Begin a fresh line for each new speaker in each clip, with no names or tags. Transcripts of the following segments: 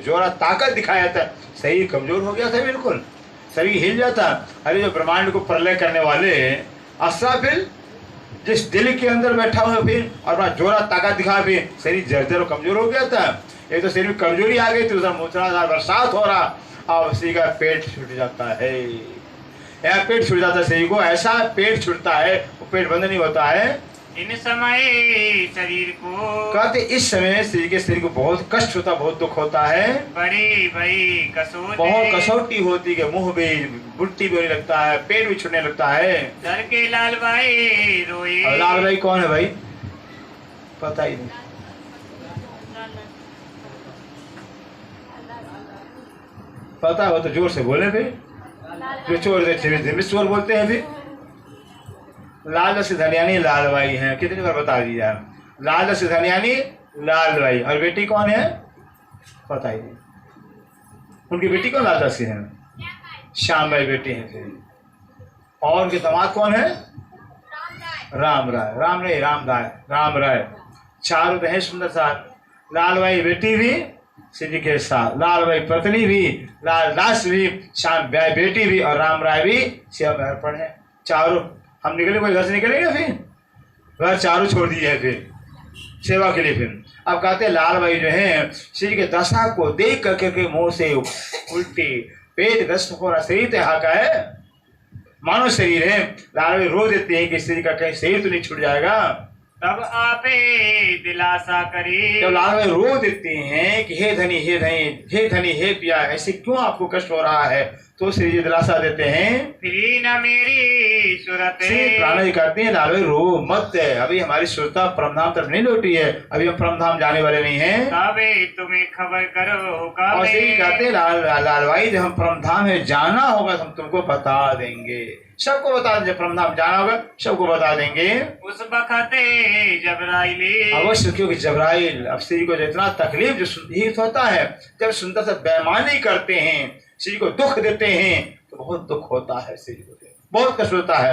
जोरा ताकत दिखाया था, शरीर कमजोर हो गया था, बिल्कुल शरीर हिल जाता। अरे जो ब्रह्मांड को प्रलय करने वाले असराफिल जिस दिल के अंदर बैठा हुआ फिर और अपना जोरा ताकत दिखा, फिर शरीर जर्जर और कमजोर हो गया था। एक तो शरीर में कमजोरी आ गई थी, उधर मूसलाधार बरसात हो रहा और उसी का पेट छूट जाता है। यह पेट छूट जाता है, शरीर को ऐसा पेट छूटता है, वो पेट बंद नहीं होता है।
इन समय शरीर को
कहते इस समय शरीर को बहुत कष्ट होता, बहुत दुख होता है,
बड़ी भाई कसौटी,
बहुत कसौटी होती है, मुंह भी बुट्टी भी होने लगता है, पेट भी छूटने लगता है।
डर के लाल भाई रोए।
और लाल भाई कौन है भाई? पता ही नहीं। पता हो तो जोर से बोले फिर, जो चोर देते चोर बोलते हैं। फिर लाल से धनियानी लाल भाई हैं, कितनी बार बता दिया। लाल से धनियानी लाल भाई, और बेटी कौन है पता ही नहीं। उनकी बेटी कौन लाल से है? श्याम भाई बेटी है। फिर और उनके दामाद कौन है? राम राय, राम नहीं राम राय, राम राय। चारों तो है सुंदर सा। लाल भाई बेटी भी श्री के साथ, लाल भाई पत्नी भी, लाल दास भी, श्याम भाई बेटी भी, और राम राय भी सेवा में अर्पण है। चारों हम निकले, कोई घर से निकलेगा फिर घर चारों छोड़ दिए है फिर सेवा के लिए। फिर अब कहते हैं लाल भाई जो है श्री के दशा को देख करके मुंह से उल्टी पेट ग्रस्त हो रहा, शरीर तो यहाँ का है, मानव शरीर है। लाल भाई रो देते हैं कि श्री का कहीं शरीर तो नहीं छूट जाएगा।
तब आपे दिलासा करे।
जब लाल भाई रो देते हैं कि हे धनी हे धनी हे धनी हे पिया, ऐसे क्यों आपको कष्ट हो रहा है, तो श्री जी दिलासा देते हैं।
फिर न मेरी सूरत
प्राण जी कहते हैं लाल भाई रो मत, अभी हमारी सुरता परमधाम तरफ नहीं लौटी है, अभी हम परमधाम जाने वाले नहीं हैं।
तबे तुम्हें खबर करो
और श्री कहते हैं लाल भाई जब हम परमधाम है जाना होगा तो हम तुमको बता देंगे, सबको बता देंगे। परमधाम जाना होगा सबको बता देंगे।
उस बखते जबराइल
अवश्य, क्योंकि जबराइल अब श्री को जितना तकलीफ जो होता है जब सुंदर से बेईमानी करते हैं, श्री को दुख देते हैं तो बहुत दुख होता है, श्री को बहुत कष्ट होता है।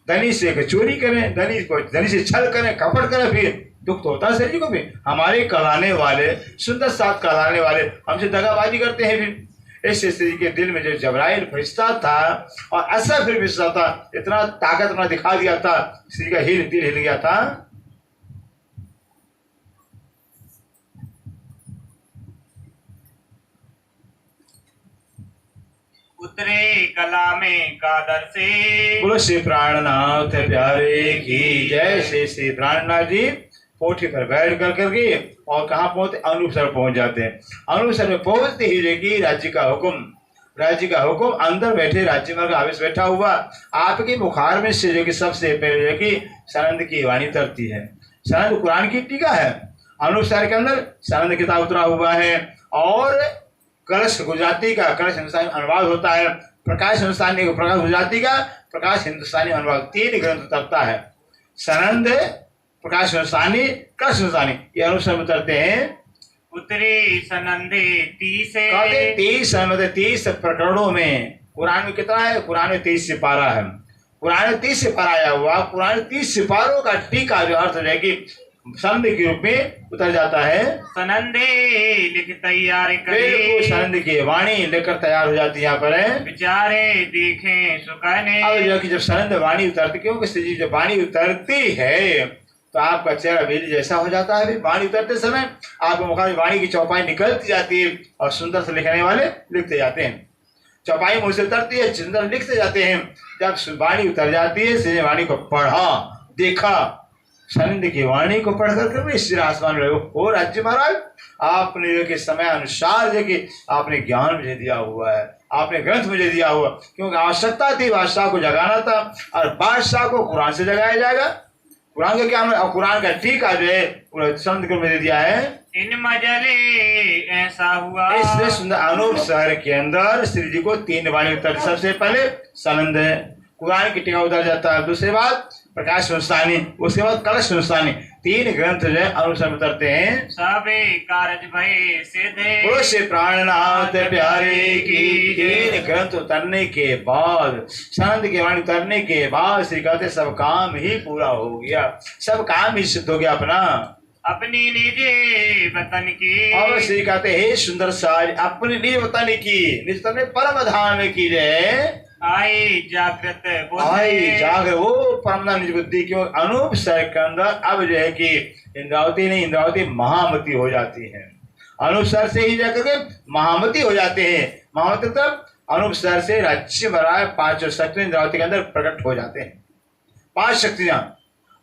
धनी से चोरी करें, धनी से छल करें, कपट करें, फिर दुख तो होता है श्री को भी। हमारे कहलाने वाले सुंदर साथ कहलाने वाले हमसे दगाबाजी करते हैं। फिर ऐसे श्री के दिल में जो जबराइल फरिश्ता था और ऐसा फिर फरिश्ता था, इतना ताकत अपना दिखा दिया था, श्री का दिल हिल गया था।
उतरे कला में कादर से।
बोलो श्री प्राणनाथ प्यारे की जय। श्री प्राणनाथ जी पोठी पर बैठ कर करके और कहाँ पहुंचते? अनुसर पहुंच जाते हैं। अनुसर में पहुंचते ही देखिए राज्य का हुक्म अंदर बैठे राज्य मार्ग आवेश बैठा हुआ, आपके मुखार में से जो कि सबसे पहले जो कि सनंद की वाणी उतरती है। सनंद कुरान की टीका है, अनुसार के अंदर सनंद किताब उतरा हुआ है, और कलश गुजराती का कलश हिंदुस्तानी अनुवाद होता है, प्रकाश हिंदुस्तानी प्रकाश गुजराती का, प्रकाश हिंदुस्तानी अनुवाद, 3 ग्रंथ उतरता है। सनंद, प्रकाश हिंदुस्तानी, कलश हिंदुस्तानी, ये अनुसार उतरते हैं।
उतरे सनंदे
30 प्रकरणों में। कुरान में कितना है? कुरान में 30 सिपारा है, कुरान में 30 सिपारा आया हुआ। कुरान में 30 सिपारों का टीका जो अर्थ है कि सनंद के रूप में उतर जाता है।
सनंदे लिख तैयार करे,
सनंद की वाणी लेकर तैयार हो जाती है यहाँ पर है।
बिचारे देखें सुखाने।
अब जो कि जब सनंद वाणी उतरती, क्योंकि श्री जी जब वाणी उतरती है तो आपका चेहरा बिजली जैसा हो जाता है। वाणी उतरते समय आपके मुख में वाणी की चौपाई निकलती जाती है और सुंदर से लिखने वाले लिखते जाते हैं। चौपाई मुंह से उतरती है, सुंदर लिखते जाते हैं। जब वाणी उतर जाती है, श्री वाणी को पढ़ा, देखा, सनंद की वाणी को पढ़ कर श्री आसमान में हो राज्य महाराज आपने जो कि समय अनुसार जो कि आपने ज्ञान मुझे दिया हुआ है, आपने ग्रंथ मुझे दिया हुआ, क्योंकि आवश्यकता थी बादशाह को जगाना था, और बादशाह को कुरान से जगाया जाएगा। कुरान का क्या और कुरान का टीका जो है पूरा सनंद को मुझे दिया है।
इन मजले ऐसा हुआ।
इसलिए सुंदर अनूप शहर के अंदर श्री जी को 3 वाणी उतर, सबसे पहले सनंद कुरान की टीका उतर जाता है, दूसरी बात प्रकाश हिंदुस्तानी, उसके बाद कलश हिंदुस्तानी, 3 ग्रंथ जो है अनुसार उतरते हैं।
सबे कारज भय सिद्धे।
बोलो श्री प्राणनाथ प्यारे की। 3 ग्रंथ उतरने के बाद, सनंद की वाणी उतरने के बाद श्री कहते सब काम ही पूरा हो गया, सब काम ही सिद्ध हो गया अपना।
अपनी निजी वतन की
और श्री कहते हे सुंदर साज अपने निज वतन की निज तन में परम धाम की जय
आई जागृत
आई
बुद्धि
जागर वो परम निज बुद्धि क्यों अनूप सर के अंदर अब जो है कि इंद्रावती नहीं इंद्रावती महामती हो जाती है। अनूप सर से ही जाकर के महामती हो जाते हैं। महामती तब अनूप सर से राज्य भरा पांचों शक्ति इंद्रावती के अंदर प्रकट हो जाते हैं, 5 शक्तियां।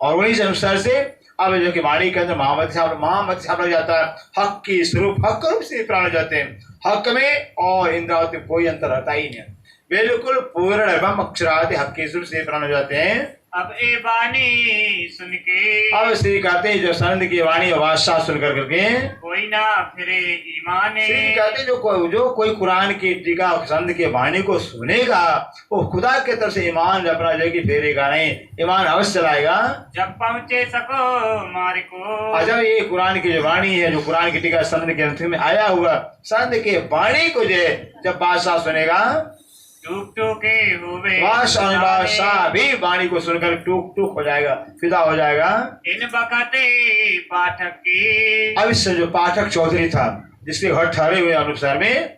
और वही से अनुसार से अब जो कि वाणी के अंदर महामती साहब लग जाता है। हक की स्वरूप हक रूप से प्राण हो जाते हैं। हक में और इंद्रावती में कोई अंतर रहता ही नहीं, बिल्कुल पूर्ण एवं अक्षरादि हक के स्वरूप से प्राण हो जाते हैं।
अब ए वाणी सुन के
अब श्री कहते हैं जो संत की वाणी वादशाह सुन कर करके
कोई ना फिरे ईमाने
श्री कहते हैं जो कोई कुरान की टीका संत की वाणी को सुनेगा वो खुदा के तरफ से ईमान अपना जो कि फेरेगा नहीं, ईमान अवश्य लाएगा।
जब पहुँचे सको मारे को
और जब ये कुरान की जो वाणी है जो कुरान की टीका संत के ग्रंथ में आया हुआ संत के वाणी को जो जब बादशाह सुनेगा
टूक टूके हुए
बादशाह भी वाणी को सुनकर टूक टूक हो जाएगा, फिदा हो जाएगा।
इन बकते पाठक की
अब इससे जो पाठक चौधरी था जिसके घर ठहरे हुए अनुसार में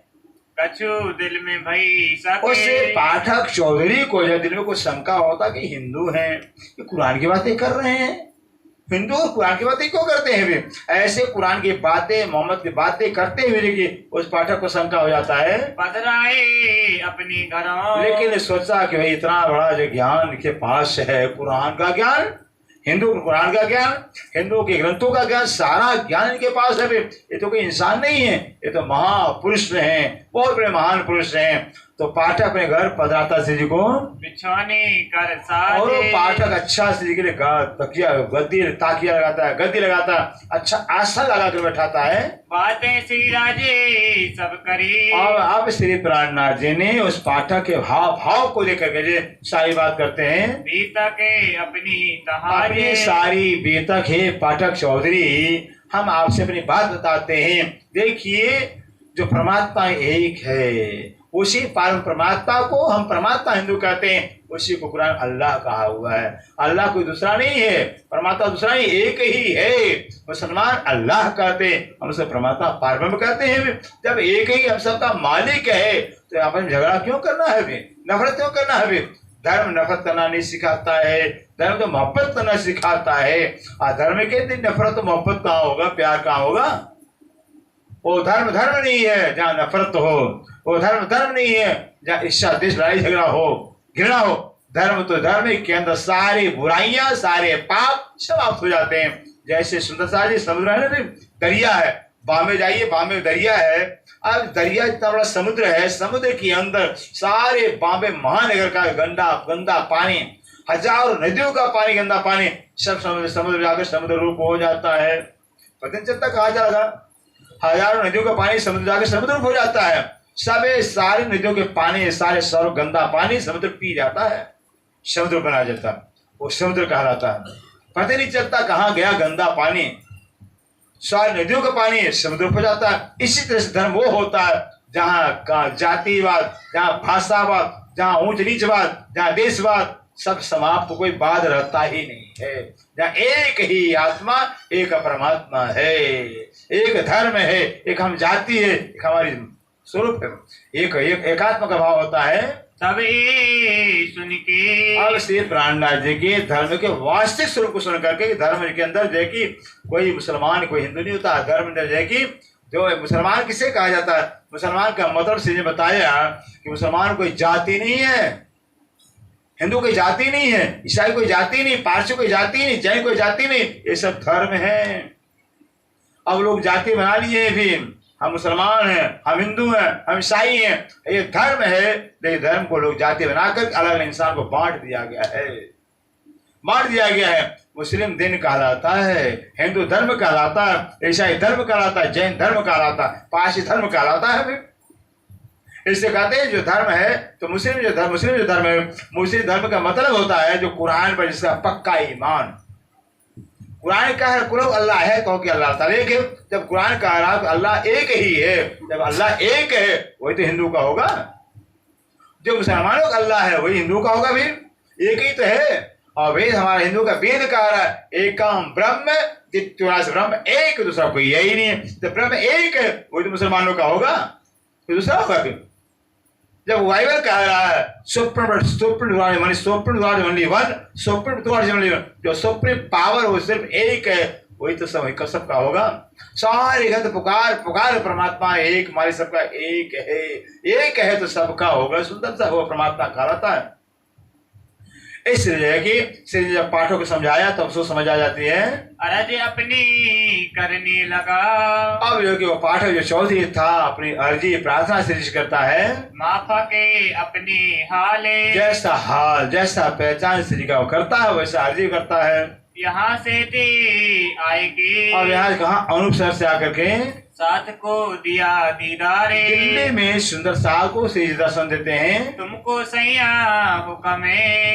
कछु दिल में भई
उस
सके
पाठक चौधरी को जब दिल में कुछ शंका होता कि हिंदू हैं ये कुरान की बातें कर रहे हैं, हिंदू कुरान की बातें क्यों करते हैं वे, ऐसे कुरान की बातें मोहम्मद की बातें करते हुए देखिए उस पाठक को शंका हो जाता है।
पधराए अपनी घरों
लेकिन सोचा कि भाई इतना बड़ा जो ज्ञान के पास है कुरान का ज्ञान, हिंदू कुरान का ज्ञान, हिंदू के ग्रंथों का ज्ञान, सारा ज्ञान इनके पास है। ये तो कोई इंसान नहीं है, ये तो महापुरुष हैं, बहुत बड़े महान पुरुष हैं। तो पाठक अपने घर पधराता श्री जी को
बिछौने कर
और
साजे
पाठक अच्छा श्री जी के लिए तकिया गद्दी ताकिया लगाता है, गद्दी लगाता है, अच्छा आसन लगा कर बैठाता है।
बातें श्री राजे सब करी
और अब श्री प्राणनाथ जी ने उस पाठक के भाव को लेकर के जो सारी बात करते हैं।
बीता के अपनी
अपनी
तहाजे
सारी बेतक है पाठक चौधरी, हम आपसे अपनी बात बताते हैं। देखिए जो परमात्मा एक है उसी परम परमात्मा को हम परमात्मा हिंदू कहते हैं, उसी को कुरान अल्लाह कहा हुआ है। अल्लाह कोई दूसरा नहीं है, परमात्मा दूसरा नहीं, एक ही है। मुसलमान अल्लाह कहते हैं, हम उसे परमात्मा पारब्रह्म कहते हैं। जब एक ही हम सबका मालिक है तो अपन झगड़ा क्यों करना है, नफरत क्यों करना है? धर्म नफरत करना नहीं सिखाता है, धर्म तो मोहब्बत करना सिखाता है। और धर्म के दिन नफरत तो मोहब्बत कहाँ होगा, प्यार कहाँ होगा? वो धर्म धर्म नहीं है जहाँ नफरत हो, वो धर्म धर्म नहीं है जहाँ ईर्ष्या द्वेष लड़ाई झगड़ा हो, घृणा हो। धर्म तो धर्म के अंदर सारी बुराइयां सारे पाप समाप्त हो जाते हैं। जैसे सुंदरता जी समुद्र है ना, दरिया है, बामे जाइए बामे दरिया है। अब दरिया इतना बड़ा समुद्र है, समुद्र के अंदर सारे बामे महानगर का गंदा पानी, हजारों नदियों का पानी, गंदा पानी सब समुद्र जाकर समुद्र रूप हो जाता है। पता नहीं चलता कहाँ जाएगा, हजारों नदियों का पानी समुद्र जाकर समुद्र रूप हो जाता है। सब सारी नदियों के पानी सारे सर्व गंदा पानी समुद्र पी जाता है, समुद्र बना जाता है, वो समुद्र कहलाता है। पता नहीं चलता कहाँ गया गंदा पानी, सारी नदियों का पानी समुद्र हो जाता है। इसी तरह से धर्म वो होता है जहाँ जातिवाद, जहाँ भाषावाद, जहाँ ऊंच नीचवाद, जहाँ देशवाद सब समाप्त, कोई बात रहता ही नहीं है। जहाँ एक ही आत्मा एक परमात्मा है, एक धर्म है, एक हम जाति है, एक हमारी स्वरूप है, एक एकात्म का भाव होता है।
तभी सुन के
अब श्री प्राणनाथ जी के धर्म के वास्तविक स्वरूप को सुन करके धर्म के अंदर जो है कि कोई मुसलमान कोई हिंदू नहीं होता। धर्म जो है कि जो मुसलमान किसे कहा जाता है, मुसलमान का मतलब से बताया कि मुसलमान कोई जाति नहीं है, हिंदू कोई जाति नहीं है, ईसाई कोई जाति नहीं, पारसी कोई जाति नहीं, जैन कोई जाति नहीं, ये सब धर्म है। अब लोग जाति बना लिए हैं, भी हम मुसलमान हैं, हम हिंदू हैं, हम ईसाई हैं, ये धर्म है। लेकिन धर्म को लोग जाति बनाकर अलग अलग इंसान को बांट दिया गया है, बांट दिया गया है। मुस्लिम दिन कहलाता है, हिंदू धर्म कहलाता है, ईसाई धर्म कहलाता है, जैन धर्म कहलाता है, पारसी धर्म कहलाता है। इससे कहते हैं जो धर्म है तो मुस्लिम जो धर्म है, मुस्लिम धर्म का मतलब होता है जो कुरान पर जिसका पक्का ईमान। कुरान का है कुल अल्लाह है, कहो कि अल्लाह ताला एक है। जब कुरान कह रहा है अल्लाह एक ही है, जब अल्लाह एक है वही तो हिंदू का होगा। जो मुसलमानों का अल्लाह है वही हिंदू का होगा, भी एक ही तो है। और वेद हमारा हिंदू का वेद कह रहा है एकम ब्रह्म द्वितीय से ब्रह्म एक, दूसरा कोई यही नहीं है। तो ब्रह्म एक है, वही तो मुसलमानों का होगा, तो दूसरा होगा फिर। जब बाइबल कह रहा है जो सुप्रीम पावर वो सिर्फ एक है, वही तो सबका होगा। सारे गंध पुकार पुकार परमात्मा एक, हमारे सबका एक है तो सबका होगा। सुंदर सा वो परमात्मा कहलाता है। इसलिए कि जब पाठों को समझाया तब उसको समझ आ जाती है।
अरज अपनी करने लगा।
अब जो कि वो पाठक जो चौधरी था अपनी अर्जी प्रार्थना से करता है,
माफा के अपनी हाले।
जैसा हाल जैसा पहचान श्री का वो करता है वैसा अर्जी करता है।
यहाँ से ते आएगी।
और यहाँ कहा अनुपसर से आकर के
साथ को दिया दीदारे।
दिल्ली में सुंदर शाह को श्री दर्शन देते हैं।
तुमको सैया हुक्म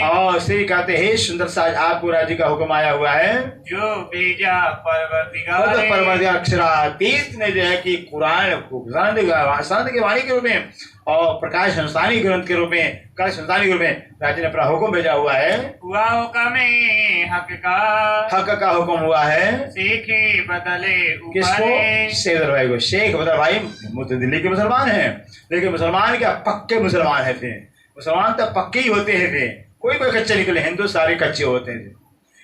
और श्री कहते हैं सुंदर शाह आपको राज्य का हुक्म आया हुआ है,
जो भेजा परवरदिगारे।
परवरदिगार अक्षरातीत ने जो है कि कुरान को शांति के वाणी के रूप में और प्रकाश संस्थानी ग्रंथ के रूप में कल संस्थानी ग्रंथ में राज्य ने अपना हुक्म भेजा हुआ है।
हुआ हुक्म
हक का हुक्म हुआ है।
सीखे बदले
किसको? शेख भाई को। शेख बदल भाई दिल्ली के मुसलमान हैं, लेकिन मुसलमान क्या पक्के मुसलमान है। फिर मुसलमान तो पक्के ही होते हैं। फिर कोई कच्चे निकले, हिंदू सारे कच्चे होते हैं।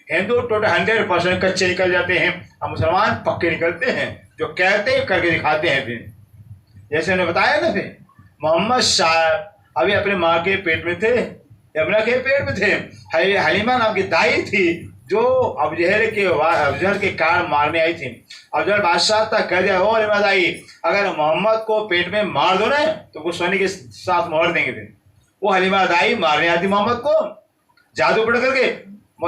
हिंदू टोटल 100% कच्चे निकल जाते हैं और मुसलमान पक्के निकलते हैं, जो कहते हैं करके दिखाते हैं। फिर जैसे उन्होंने बताया ना, फिर मोहम्मद शाह अभी अपने माँ के पेट में थे, यमुना के पेट में थे। हलीमा नाम की दाई थी जो अबजहर के कारण मारने आई थी। अबजहर बादशाह तक कह दिया, ओ हलीमा दाई अगर मोहम्मद को पेट में मार दो ना तो वो सोने के साथ मोहर देंगे। फिर वो हलीमा दाई मारने आती मोहम्मद को जादू पढ़ करके।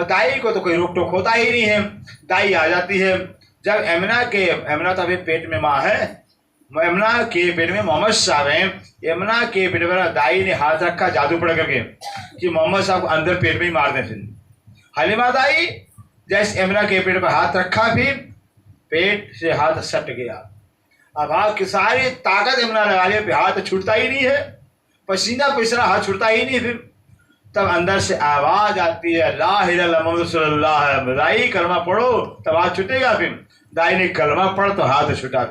दाई को तो कोई रोक टोक होता ही नहीं है, दाई आ जाती है। जब यमुना तो अभी पेट में माँ है, यमुना के पेट में मोहम्मद साहब हैं। यमुना के पेट में दाई ने हाथ रखा जादू पढ़ करके कि मोहम्मद साहब को अंदर पेट में ही मार दें। फिर हलीमा दाई जैसे यमुना के पेट पर हाथ रखा, फिर पेट से हाथ सट गया। अब हाथ की सारी ताकत यमुना लगा लिया, फिर हाथ छूटता ही नहीं है, पसीना पसीना हाथ छूटता ही नहीं। फिर तब अंदर से आवाज आती है, ला इलाहा इल्लल्लाह मुहम्मद रसूलुल्लाह है। दाई कलमा पढ़ो तब हाथ छूटेगा। फिर दाई ने कलमा पढ़ तो हाथ छूटा।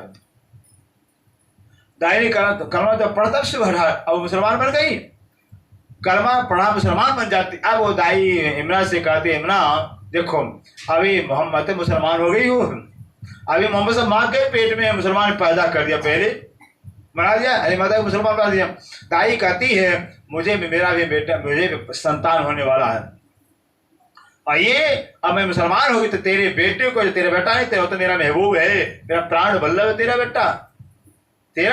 दाई ने कलमा तो पढ़ता से भरा, अब मुसलमान बन गई। कलमा पढ़ा मुसलमान बन जाती। अब वो दाई इमरान से कहती है, इमरान देखो अभी मोहम्मद मुसलमान हो गई हो, अभी मोहम्मद साहब माँ के पेट में मुसलमान पैदा कर दिया, पहले बना दिया, अरे माता को मुसलमान बना दिया। दाई कहती है मुझे मेरा भी बेटा, मुझे भी संतान होने वाला है, और ये अब मैं मुसलमान होगी तो तेरे बेटे को, तेरा बेटा नहीं तेरा, तो मेरा महबूब है, मेरा प्राण बल्लभ है, तेरा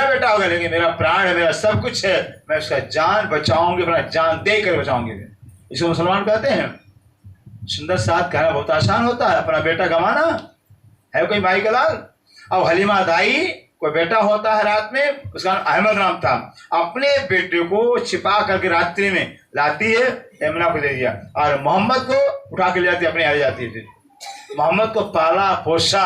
बेटा होगा, लेकिन मेरा प्राण है, मेरा सब कुछ है, मैं उसका जान बचाऊंगी, अपना जान दे कर बचाऊंगी। इसको मुसलमान कहते हैं। सुंदर साथ कहना बहुत आसान होता है, अपना बेटा गंवाना है कोई माई का लाल। अब हलीमा दाई कोई बेटा होता है रात में, उसका अहमद नाम था, अपने बेटे को छिपा करके रात्रि में लाती है, यमुना को दे दिया, और मोहम्मद को उठा के ले जाती है, अपने यहाँ जाती है। मोहम्मद को पाला पोसा,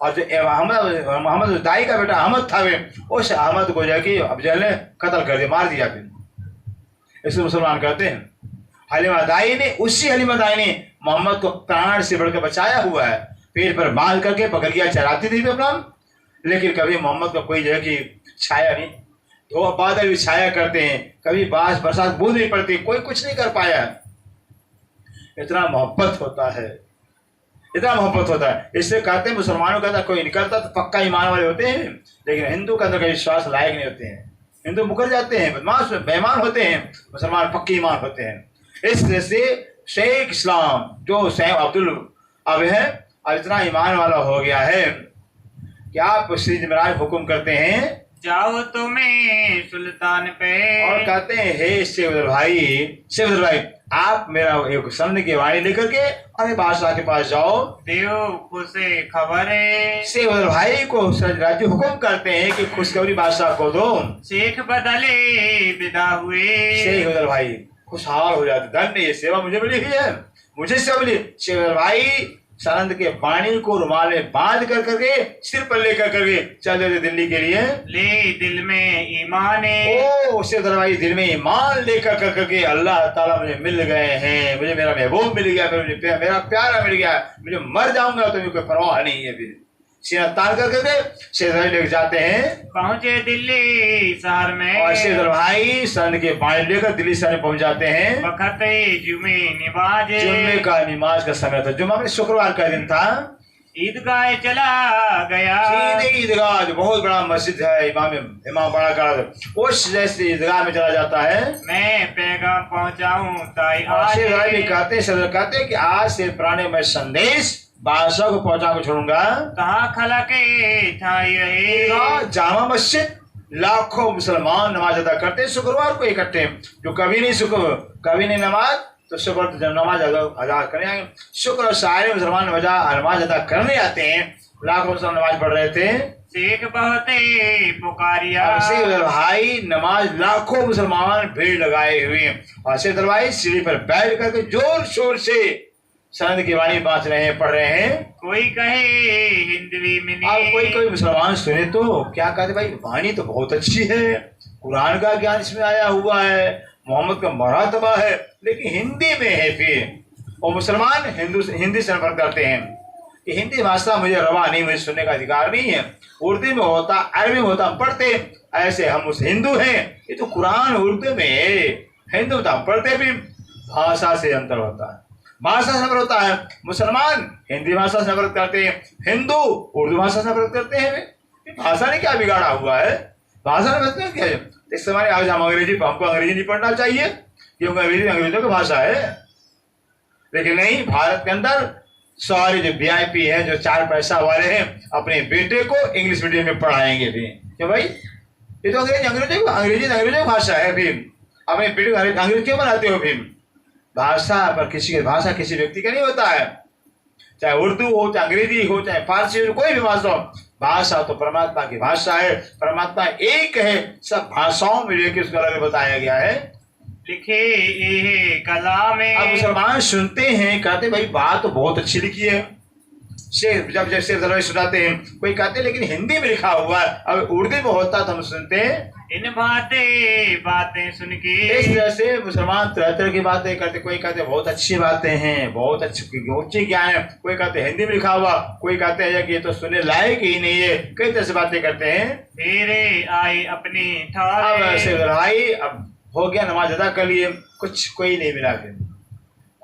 और जो मोहम्मद दाई का बेटा अहमद था, वे उस अहमद को जाके अफजल ने कत्ल कर दिया, मार दिया। फिर इसको मुसलमान कहते हैं। हलीमा दाई ने, उसी हलीमा दाई ने मोहम्मद को प्राण से बढ़कर बचाया हुआ है, पेट पर बांध करके पकड़िया चराती थी अपना, लेकिन कभी मोहम्मद को कोई जगह की छाया नहीं। तो बादल भी छाया करते हैं, कभी बारिश बरसात बूंद नहीं पड़ती, कोई कुछ नहीं कर पाया। इतना मोहब्बत होता है, इतना मोहब्बत होता है। इससे कहते हैं मुसलमानों का कोई निकलता तो पक्का ईमान वाले होते हैं, लेकिन हिंदू का अंदर का विश्वास लायक नहीं होते हैं। हिंदू मुकर जाते हैं, बदमाश बेईमान होते हैं, मुसलमान पक्के ईमान होते हैं। इस तरह से शेख इस्लाम जो सैम अब्दुल अब है, अब इतना ईमान वाला हो गया है कि आप श्री जमराज हुक्म करते हैं,
जाओ तुम्हें सुल्तान पे,
और कहते हैं हे शेखर भाई आप मेरा एक समझ की वाणी लेकर के अरे बादशाह के पास जाओ,
देव खुशे खबरें।
शेखर भाई को राज्य हुक्म करते हैं कि खुशखबरी बादशाह को दो।
शेख बदले विदा हुए,
शेखर भाई खुशहाल हो जाते, धन्य ये सेवा मुझे मिली हुई है, मुझे सेवा मिली। शेखर भाई सानंद के वाणी को रुमाल में बांध कर करके सिर पर लेकर करके चल रहे थे दिल्ली के लिए।
ले दिल में ईमान
ओ सिरदर भाई दिल में ईमान लेकर कर करके अल्लाह ताला मुझे मिल गए हैं, मुझे मेरा महबूब मिल गया, मुझे मेरा प्यारा मिल गया, मुझे मर जाऊंगा तो मुझे कोई परवाह नहीं है। फिर सीना तान कर करके सिरदर लेकर जाते हैं।
पहुंचे दिल्ली शहर में
और सिरदर भाई सन के पानी लेकर दिल्ली शहर में पहुंच जाते हैं।
वक्त जुमे नमाज
जुम्मे का नमाज का समय था, जुम्मा में शुक्रवार का दिन था।
ईदगाह चला गया।
सीधे ईदगाह जो बहुत बड़ा मस्जिद है, इमाम बड़ा कर उस जैसे ईदगाह में चला जाता है।
मैं पैगाम पहुंचाऊं ताई आज
भी कहते सदर कहते कि आज से पुराने मैं संदेश बादशाह को पहुंचा कर छोड़ूंगा।
कहाँ खला के थाई रहे
जामा मस्जिद लाखों मुसलमान नमाज अदा करते शुक्रवार को इकट्ठे, जो कभी नहीं नमाज तो शुक्र जब नमाज अदा करने आए, शुक्र सारे मुसलमान नमाज अदा करने आते हैं। लाखों मुसलमान नमाज पढ़ रहे थे।
शेख बहुते पुकारिया
भाई नमाज लाखों मुसलमान भीड़ लगाए हुए और शेख भाई सीढ़ी पर बैठ करके जोर शोर से सनद की वाणी बांट रहे हैं, पढ़ रहे हैं।
कोई कहे हिंदवी में
अब कोई मुसलमान सुने तो क्या कहते भाई वाणी तो बहुत अच्छी है, कुरान का ज्ञान इसमें आया हुआ है, मोहम्मद का मरातबा है, लेकिन हिंदी में है। फिर और मुसलमान हिंदी से नफरत करते हैं कि हिंदी भाषा मुझे रवा नहीं, मुझे सुनने का अधिकार नहीं है। उर्दू में होता, अरबी में होता, हम पढ़ते, ऐसे हम उस हिंदू हैं। ये तो कुरान उर्दू में है, हिंदू तो हम पढ़ते भी, भाषा से अंतर होता है, भाषा से नफरत होता है। मुसलमान हिंदी भाषा से नफरत करते हैं, हिंदू उर्दू भाषा से नफरत करते हैं। भाषा ने क्या बिगाड़ा हुआ है, भाषा ने नफरत क्या है। इस समय आज हम हमको अंग्रेजी नहीं पढ़ना चाहिए क्योंकि अंग्रेजी अंग्रेजों की भाषा है, लेकिन नहीं, भारत के अंदर सारे जो VIP है, जो 4 पैसा वाले हैं, अपने बेटे को इंग्लिश मीडियम में पढ़ाएंगे भी। क्यों भाई, ये तो अंग्रेजी की भाषा है। फिर अपने बेटे को अंग्रेजी क्यों बनाते हो? फिर भाषा पर किसी व्यक्ति का नहीं होता है, चाहे उर्दू हो, चाहे अंग्रेजी हो, चाहे फारसी हो, कोई भी भाषा हो। भाषा तो परमात्मा की भाषा है, परमात्मा एक है, सब भाषाओं में लेकर उसको अलग बताया गया है।
लिखे ये कलाम
अब मुसलमान सुनते हैं, कहते भाई बात तो बहुत अच्छी लिखी है। शेर जब शेर सुनाते हैं, कोई कहते लेकिन हिंदी में लिखा हुआ है, अब उर्दू में होता तो हम सुनते हैं।
इन बातें सुन के
इस तरह से मुसलमान तरह की बातें करते, कोई कहते बहुत अच्छी बातें हैं, बहुत अच्छी ज्ञान है, कोई कहते हिंदी में लिखा हुआ, कोई कहते हैं कि ये तो सुनने लायक ही नहीं है, कई तरह से बातें करते हैं।
तेरे आए अपनी
अब हो गया, नमाज अदा कर लिए, कुछ कोई नहीं मिला, फिर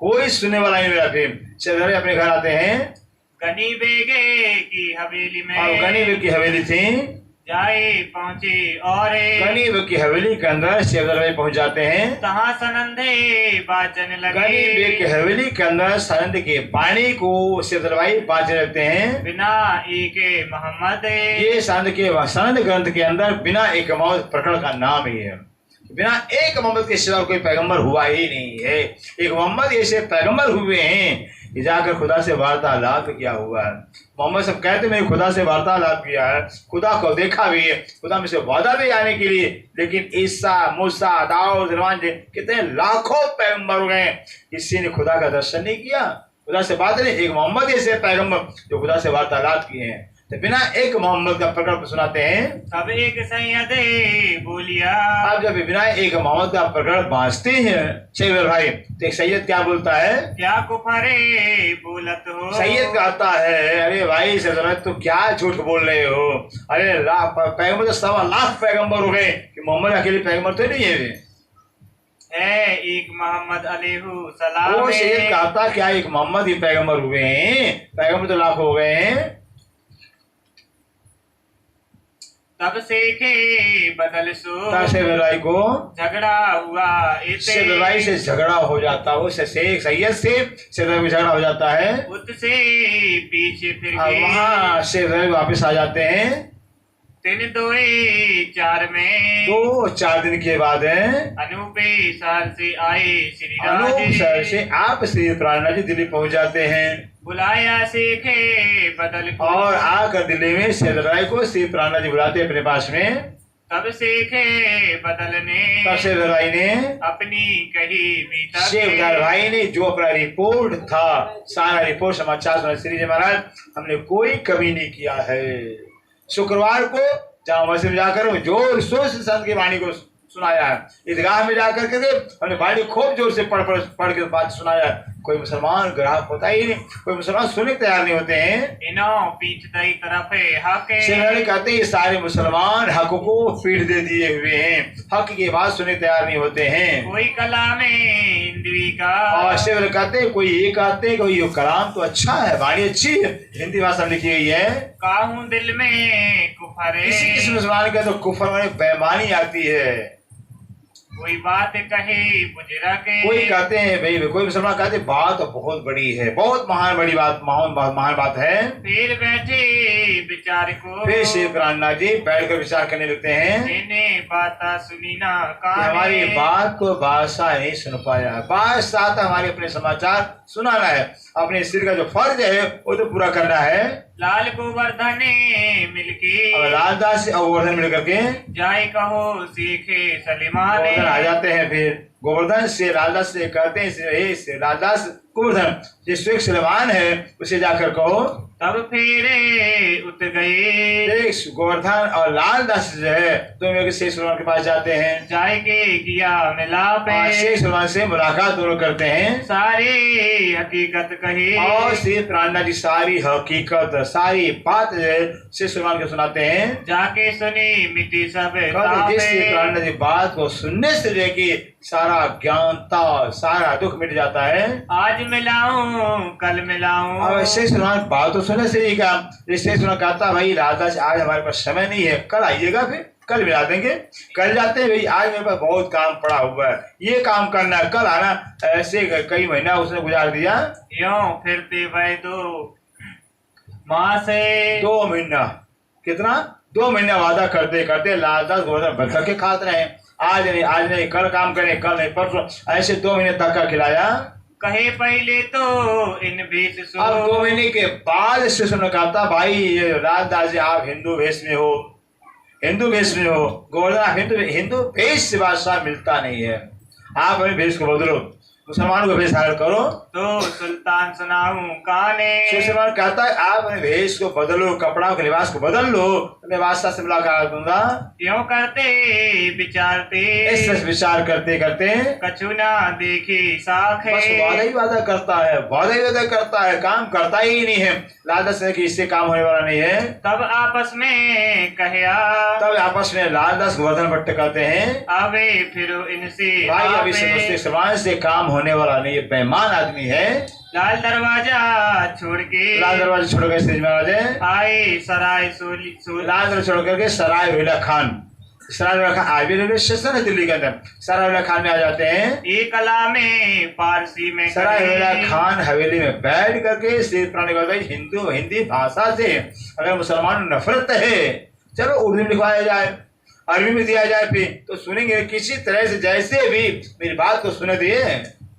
कोई सुनने वाला नहीं मिला। फिर शेर अपने घर आते हैं।
गनी बेगे की हवेली में,
गनी बेग की हवेली थी,
जाए पहुंचे और
गनी बेग की हवेली के अंदर शेर भाई पहुंच जाते हैं।
तहाँ सनंदे बाचने लगे।
गनी बेग की हवेली के अंदर सनंद के पानी को शेर भाई बांचने लगते हैं।
बिना एक मोहम्मद,
ये सनंद ग्रंथ के अंदर बिना एक मोहम्मद प्रकरण का नाम ही है। बिना एक मोहम्मद के सिवा कोई पैगंबर हुआ ही नहीं है। एक मोहम्मद ऐसे पैगंबर हुए हैं कि जाकर खुदा से वार्तालाप किया हुआ है। मोहम्मद सब कहते मैंने खुदा से वार्तालाप किया है, खुदा को देखा भी है, खुदा में से वादा भी आने के लिए। लेकिन ईसा, मूसा, दाऊद, सुलेमान कितने लाखों पैगंबर हो गए, किसी ने खुदा का दर्शन नहीं किया, खुदा से बात नहीं। एक मोहम्मद ऐसे पैगंबर जो खुदा से वार्तालाप किए हैं। तो बिना एक मोहम्मद का प्रकरण सुनाते हैं।
अब एक सैयदे बोलिया,
अब जब बिना एक मोहम्मद का प्रकरण बांचते हैं शेर भाई, तो एक सैयद क्या बोलता है?
क्या कुफरे बोलत हो?
सैयद कहता है, अरे भाई शेर तो क्या झूठ बोल रहे हो, अरे पैगंबर तो 1.25 लाख पैगंबर हो गए कि मोहम्मद अकेले पैगंबर तो नहीं है।
एक मोहम्मद अलैहि सलाम।
वो सैयद कहता क्या एक मोहम्मद ही पैगंबर हुए हैं? पैगंबर तो लाख हो गए हैं।
तब सीखे बदल सो
शेर को
झगड़ा हुआ,
शेर से झगड़ा हो जाता है, उससे सैयद से शेर को झगड़ा हो जाता है।
उससे पीछे फिर
वहाँ शेर वापस आ जाते हैं।
3-2-4 में
2-4 दिन के बाद
अनूपे शहर से आए श्री
शहर से आप श्री प्राणनाथ जी दिल्ली पहुंच जाते हैं।
बुलाया सीखे बदल
और आकर दिल्ली में शेर राय को श्री प्राणनाथ जी बुलाते अपने पास में।
तब सीखे बदलने
तब शेखदार भाई ने
अपनी कही बीता
शेखदार भाई ने जो अपना रिपोर्ट था, सारा रिपोर्ट समाचार सुना। श्री जी महाराज, हमने कोई कमी नहीं किया है। शुक्रवार को जहाँ मस्जिद में जाकर जोर शोर से संत की वाणी को सुनाया है। ईदगाह में जाकर के हमने वाणी खूब जोर से पढ़ के बात सुनाया है। कोई मुसलमान ग्राहक होता ही नहीं, कोई मुसलमान सुनने तैयार नहीं होते हैं।
इनो पीठ दई तरफ हक
कहते हैं ये सारे मुसलमान हक को पीठ दे दिए हुए हैं, हक की बात सुनने तैयार नहीं होते हैं।
कोई कलाम हिंदवी का
और शेर कहते हैं कोई ये कहते हैं कोई ये कलाम तो अच्छा है, वाणी अच्छी है, हिंदी भाषा में लिखी गई है।
काहूं दिल में कुफर
किसी मुसलमान का तो कुफर में बेईमानी आती है।
कोई बात कहे बुजरा के
कोई कहते हैं भाई, कोई मुसलमान कहते हैं बात तो बहुत बड़ी है, बहुत महान बड़ी बात, महान बात है।
फिर बैठे विचार को
फिर शिव प्राणनाथ जी बैठकर विचार करने लगते हैं।
बात सुनी ना
हमारी बात को बादशाह नहीं सुन पाया। बादशाह तो हमारे अपने समाचार सुनाना है, अपने सिर का जो फर्ज है वो तो पूरा करना है।
लाल गोवर्धन मिलके
लालदास से गोवर्धन मिल करके
जाए कहो सीखे सलीमान
आ जाते हैं। फिर गोवर्धन से लालदास से कहते हैं लालदास गोवर्धन जो शेख सलमान है उसे जाकर कहो।
तब फिर उतर गए
गोवर्धन और लालदास जो है दोनों शेख सलमान के पास जाते हैं।
जाए के किया मिलाप
शेख सलमान से मुलाकात दोनों करते हैं।
सारे हकीकत कही
और श्री प्राणनाथ जी सारी हकीकत सारी बात जो है शेख सलमान को सुनाते हैं।
जाके सुनी मिट्टी सब
जिस प्राणनाथ जी बात को सुनने से जो कि सारा ज्ञानता सारा दुख मिट जाता है।
आज मिलाऊं कल मिलाऊं।
अब शेख सलमान बात तो सुनने से ही कहा, शेख सलमान कहता भाई लालदास आज हमारे पास समय नहीं है, कल आइएगा, फिर कल मिला देंगे। कल जाते हैं भाई, आज मेरे पास बहुत काम पड़ा हुआ है, ये काम करना है, कल आना। ऐसे कई महीना उसने गुजार दिया।
यूं फिरते वह 2 माह से
2 महीना कितना 2 महीना वादा करते करते लालदास गोवर्धन बदल के खाते रहे। आज नहीं कल काम करें, कल नहीं परसों, ऐसे 2 महीने तक का खिलाया।
कहे पहले तो इन भेष सो।
अब 2 महीने के बाद स्टेशन ने कहा भाई ये लालदास जी आप हिंदू भेष में हो, हिंदू भेष में हो। गोवर्धन हिंदू भेष से बादशाह मिलता नहीं है, आप अपने भेष को बदलो, मुसलमानों को भेष धारण करो।
तो सुल्तान सुनाऊं काने।
मुसलमान कहता है आप अपने भेष को बदलो, कपड़ों के लिबास को बदल लो, मैं बादशाह से मुलाकात दूंगा।
क्यों करते विचारते
इस विचार करते करते
कछु ना देखी साख
बस वादा ही वादा करता है, वादा ही वादा करता है, काम करता ही नहीं है। लालदास ने कि इससे काम होने वाला नहीं है।
तब आपस में कहया,
तब आपस में लालदास गोवर्धन भट्ट कहते हैं
अबे फिर इनसे
भाई अभी से समाज से काम होने वाला नहीं, ये बेईमान आदमी है।
लाल दरवाजा छोड़ के
श्री महाराज
आए सराय सोली
लाल दरवाजा छोड़ करके सराय रोहिला खान आज भी रेलवे स्टेशन है दिल्ली के अंदर। सराय रोहिला खान में आ जाते हैं।
एक कला में पारसी में
सराय रोहिला खान हवेली में बैठ करके श्री प्राणी हिंदी भाषा से अगर मुसलमान नफरत है, चलो उर्दू में लिखवाया जाए, अरबी में दिया जाए, फिर तो सुनेंगे किसी तरह से, जैसे भी मेरी बात को सुने दिए।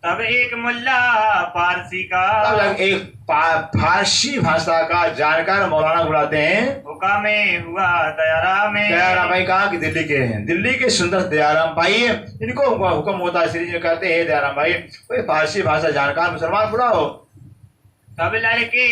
तब एक मुल्ला पारसी का,
तब एक फारसी भाषा का जानकार मौलाना बुलाते हैं।
हुक्म हुआ दयाराम
भाई कहा कि दिल्ली के हैं, दिल्ली के सुंदर दयाराम भाई है, इनको हुक्म होता है। श्री जी कहते हैं दयाराम भाई कोई फारसी भाषा जानकार मुसलमान बुलाओ।
तब लड़के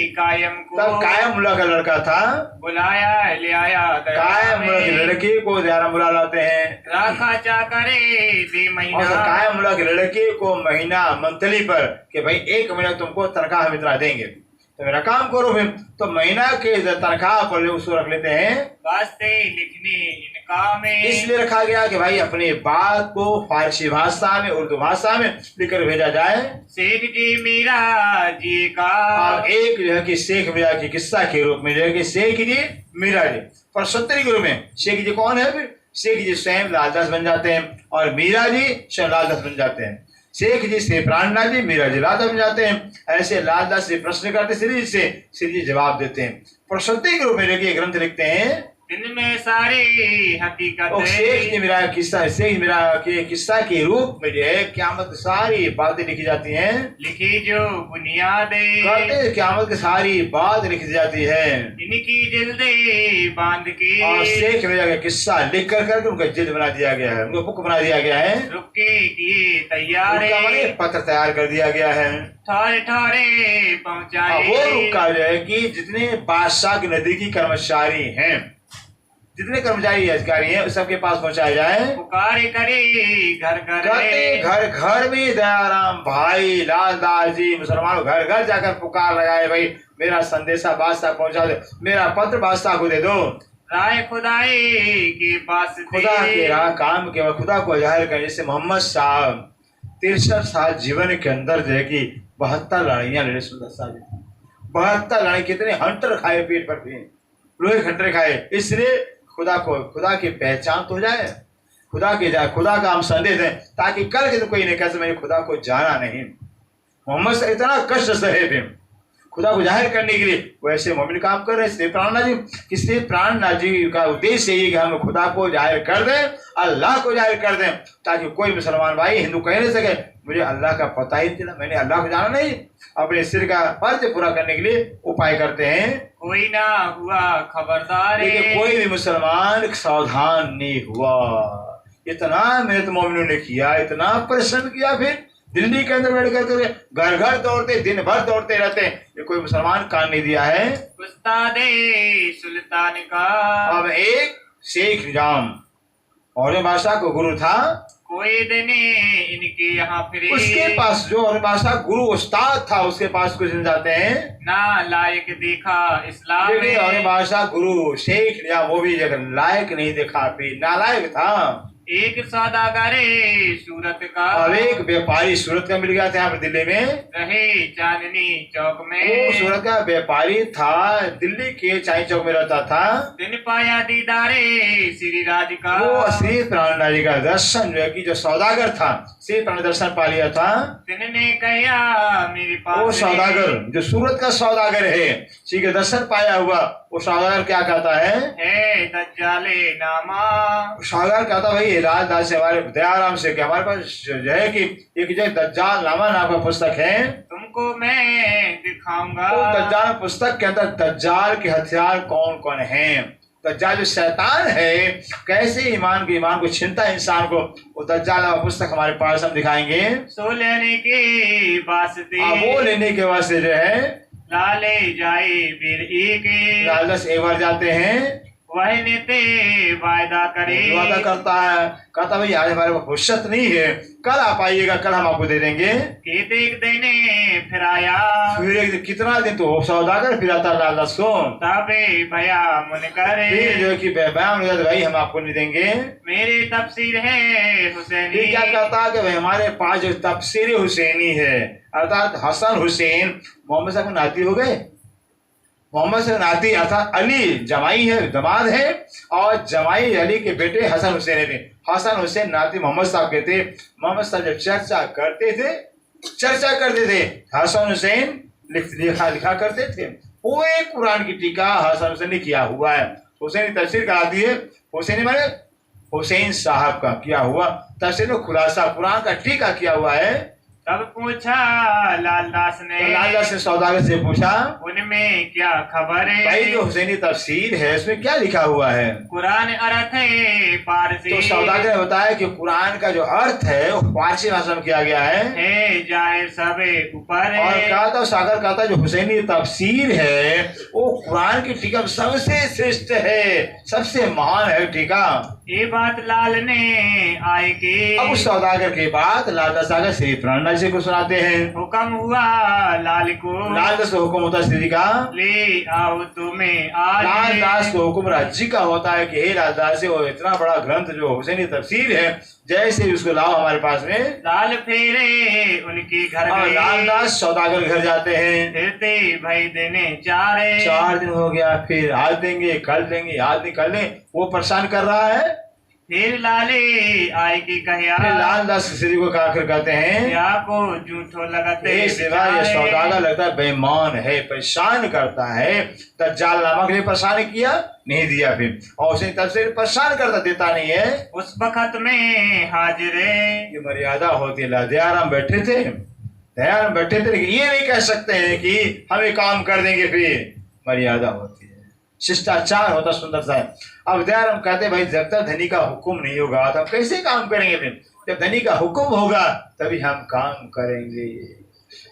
कायम को,
तब कायम मुल्ला का लड़का था,
बुलाया ले आया
कायम मुल्ला की लड़की को दयाराम बुला लाते हैं।
राखा चा करे दे महीना,
और कायम मुल्ला की लड़की को महीना मंथली पर कि भाई 1 महीना तुमको तनख्वाह हम इतना देंगे, तो मेरा काम करो। फिर तो महीना के तनख्वाह पर उसको रख लेते हैं।
वास्ते लिखने इनका में
इसलिए रखा गया कि भाई अपनी बात को फारसी भाषा में उर्दू भाषा में लिखकर भेजा जाए।
शेख जी मीरा जी का,
और एक जो है कि शेख मीरा की किस्सा के रूप में जो है कि शेख जी मीरा जी प्रशस्त्री के रूप में, शेख जी कौन है, फिर शेख जी स्वयं लालदास बन जाते हैं और मीरा जी स्वयं लालदास बन जाते हैं। शेख जी से प्राणनाथ जी, मीरा जी लालदास बन जाते हैं। ऐसे लालदास से प्रश्न करते श्री जी से, श्री जी जवाब देते हैं। प्रशस्त्री के रूप में देखिए ग्रंथ लिखते हैं।
दिन में सारी हकीकत
और शेख ने मेरा किस्सा, शेख मेरा के किस्सा के रूप में जो है क़यामत सारी बातें लिखी जाती हैं,
लिखी जो बुनियादें
कहते क़यामत की सारी बात लिखी जाती है।
इनकी जिल्दे बांध के
और शेख मेरा का किस्सा लिख कर करके उनका जिल्द बना दिया गया है, उनका बुक बना दिया गया है,
रुके किए तैयार
उनका माने पत्र तैयार कर दिया गया है।
ठौरे ठौरे पहुंचाए
वो रुका जो है कि जितने बादशाह की नदी की कर्मचारी हैं, जितने कर्मचारी अधिकारी हैं, सबके पास पहुंचाया जाए।
पुकारे करे घर घर
घर घर में दयाराम भाई लालदास जी मुसलमान घर घर जाकर पुकार लगाए, भाई मेरा संदेशा बादशाह पहुंचा दो, मेरा पत्र बादशाह को दे दो।
राय खुदाई के पास
खुदा के राह काम के खुदा को जाहिर कर। जैसे मोहम्मद साहब 63 साल जीवन के अंदर जो है कि 72 लड़ाइयाँ लड़े। 72 लड़ाई, कितने हंटर खाए, पेट पर भी लोहे हंटर खाए। इसलिए खुदा को, खुदा की पहचान तो हो जाए, खुदा के जाए, खुदा का हम संदेश दें, ताकि कल के तो कोई नहीं कह सके मैंने खुदा को जाना नहीं। मोहम्मद से इतना कष्ट सहे थे खुदा को जाहिर करने के लिए, वैसे मोमिन काम कर रहे। इसलिए प्राणनाथ जी, किसी प्राणनाथ जी का उद्देश्य यही कि हम खुदा को जाहिर कर दें, अल्लाह को जाहिर कर दें, ताकि कोई मुसलमान भाई हिंदू कह नहीं सके मुझे अल्लाह का पता ही नहीं चला, मैंने अल्लाह को जाना नहीं। अपने सिर का फर्ज पूरा करने के लिए उपाय करते हैं।
कोई ना हुआ खबरदार,
लेकिन कोई भी मुसलमान सावधान नहीं हुआ। इतना मेहनत मोमिनों ने किया, इतना परिश्रम किया, फिर दिल्ली के अंदर बैठ करके घर घर दौड़ते, दिन भर दौड़ते रहते, ये कोई मुसलमान कान नहीं दिया है।
उस्तादे सुल्तान का
अब एक शेख निजाम और बादशाह को गुरु था,
कोई दिन इनके यहाँ फिरे,
उसके पास जो और बादशाह गुरु उस्ताद था, उसके पास कुछ दिन जाते हैं
ना लायक देखा इस्लाम में।
और बादशाह गुरु शेख निजाम वो भी जगह लायक नहीं देखा, फिर नालायक था।
एक सौदागरे सूरत का,
अब एक व्यापारी सूरत का मिल गया था यहाँ पर दिल्ली में,
रहे चांदनी चौक में।
वो सूरत का व्यापारी था, दिल्ली के चांदनी चौक में रहता था।
दिन पाया दीदारे श्री राज का,
वो श्री प्राणनाथ जी का दर्शन जो है कि जो सौदागर था, श्री प्राण दर्शन पा लिया था।
तिन्ने कहा मेरे पास,
वो सौदागर जो सूरत का सौदागर है, श्री के दर्शन पाया हुआ, वो सौदागर क्या कहता है
दज्जाले नामा।
सौदागर कहता भाई राजदास से हमारे दयाराम से कि हमारे पास जो है कि एक जो दज्जाल नामा नाम का पुस्तक है,
तुमको मैं दिखाऊंगा।
वो दज्जाल पुस्तक के अंदर दज्जाल के हथियार कौन कौन हैं, दज्जाल जो शैतान है कैसे ईमान को छीनता है इंसान को, वो दज्जाल नामा पुस्तक हमारे पास हम दिखाएंगे।
सो लेने के वास्ते,
वो लेने के वास्ते जो है
लाले जाए फिर एक
लालच एक बार जाते हैं,
वह नेते वायदा करे,
वादा करता है, कहता भाई आज हमारे पास फुर्सत नहीं है, कल आप आइएगा, कल हम आपको दे देंगे।
कहते एक देने फिर आया,
फिर एक दिन, कितना दिन तो सौदागर फिर आता लालच को,
तबे भया मन करे,
फिर जो कि बयान हो जाता भाई हम आपको नहीं देंगे।
मेरे तफसीर है हुसैनी,
फिर क्या कहता है कि भाई हमारे पास जो तफसीर हुसैनी है, अर्थात हसन हुसैन मोहम्मद साहब नाती हो गए, मोहम्मद से नाती अर्थात अली जमाई है, दमाद है, और जमाई अली के बेटे हसन हुसैन है। हसन हुसैन नाती मोहम्मद साहब के थे। मोहम्मद साहब जब चर्चा करते थे हसन हुसैन लिखा करते थे। पूरे कुरान की टीका हसन हुसैन ने किया हुआ है। हुसैन की तफसीर कराती है, हुसैन माने हुसैन साहब का किया हुआ तफसीर में खुलासा कुरान का टीका किया हुआ है।
तब पूछा लालदास ने,
तो लालदास ने सौदागर से पूछा
उनमें क्या खबर है,
भाई जो हुसैनी तफसीर है उसमें क्या लिखा हुआ है।
कुरान अर्थ है पारसी,
तो सौदागर ने बताया कि कुरान का जो अर्थ है वो फारसी भाषा में किया गया है
जाहिर सबे ऊपर।
और कहा था सागर कहता जो हुसैनी तफसीर है वो कुरान की टीका सबसे श्रेष्ठ है, सबसे महान है टीका।
ये बात लाल ने आए के,
अब उस सौदागर के बाद लालदास सागर श्री प्राणनाथ जी को सुनाते हैं।
हुक्म हुआ लाल को,
लालदास को हुक्म होता है श्री का,
ले आओ तुम्हें आज।
लालदास को हुक्म राज्य का होता है कि हे लालदास से वो इतना बड़ा ग्रंथ जो हुसैनी तफसीर है जैसे उसको लाओ हमारे पास में।
लाल फेरे उनके घर
और
गए,
लालदास सौदागर घर जाते हैं।
फिरते भाई देने 4
दिन हो गया, फिर आज देंगे कल देंगे, आज नहीं कल नहीं, वो परेशान कर रहा है।
फिर लाले आय की कहिया
फिर लालदास किसी को आखिर कहते हैं
या को झूठो लगते
ये सिवा ये सौदागर लगता है बेईमान है, परेशान करता है। दज्जाल नामक ने परेशान किया, नहीं दिया, फिर और उसने तब से परेशान करता, देता नहीं है।
उस वक्त में हाजिरे
ये मर्यादा होती है। दयाराम बैठे थे, दयाराम बैठे थे, लेकिन ये नहीं कह सकते हैं कि हम ये काम कर देंगे, फिर मर्यादा होती है, शिष्टाचार होता, सुंदरता है। अब दयाराम कहते भाई जब तक धनी का हुक्म नहीं होगा तो हम कैसे काम करेंगे, फिर जब धनी का हुक्म होगा तभी हम काम करेंगे।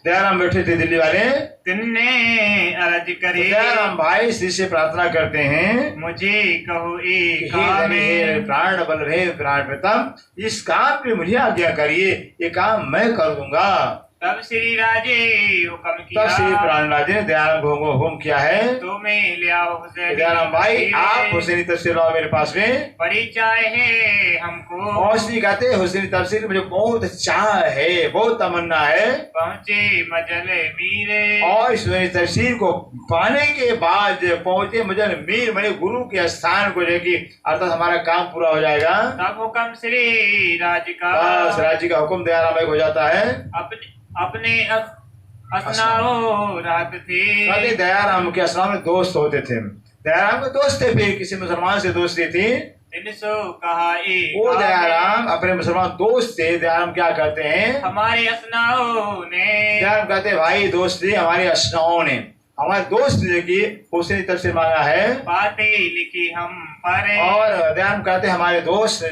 दयाराम बैठे थे दिल्ली वाले,
तिन्ने अर्ज करी
दयाराम भाई श्री से प्रार्थना करते हैं,
मुझे कहो एक
हे
काम
धनी, हे प्राण बल, हे प्राण प्रतम, इस काम पे मुझे आज्ञा करिए, ये काम मैं कर दूंगा।
तब श्री राजे हुक्म
तब
किया
श्री प्राणराज ने दयाराम को हुक्म किया है,
तुम्हें ले आओ हुसैन
दयाराम भाई आप हुसैनी तफसीर लाओ मेरे पास में।
परिचय है हमको
और श्री कहते हैं हुसैनी तफसीर मुझे बहुत चाह है, बहुत तमन्ना है,
पहुँचे मजल मीरे
और इस हुसैनी तफसीर को पाने के बाद पहुंचे मजल मीर मेरे गुरु के स्थान को, जो कि अर्थात हमारा काम पूरा हो जाएगा।
तब हुक्म श्री राज का
बस राज्य का हुक्म दयाराम भाई को हो जाता है।
अपने असनाओ रात थे
कहते दयाराम के असलाम में दोस्त होते थे, दयाराम के दोस्त थे, फिर किसी मुसलमान से दोस्ती थी।
तिनसो कहा
वो दयाराम अपने मुसलमान दोस्त थे, दयाराम क्या करते हैं,
हमारे असनाओ ने
दयाराम कहते भाई दोस्ती हमारे असनाओं ने, हमारे दोस्त ने की हुसैनी तरफ से मांगा है,
बातें लिखी हम पर
और दयाराम कहते हमारे दोस्त ने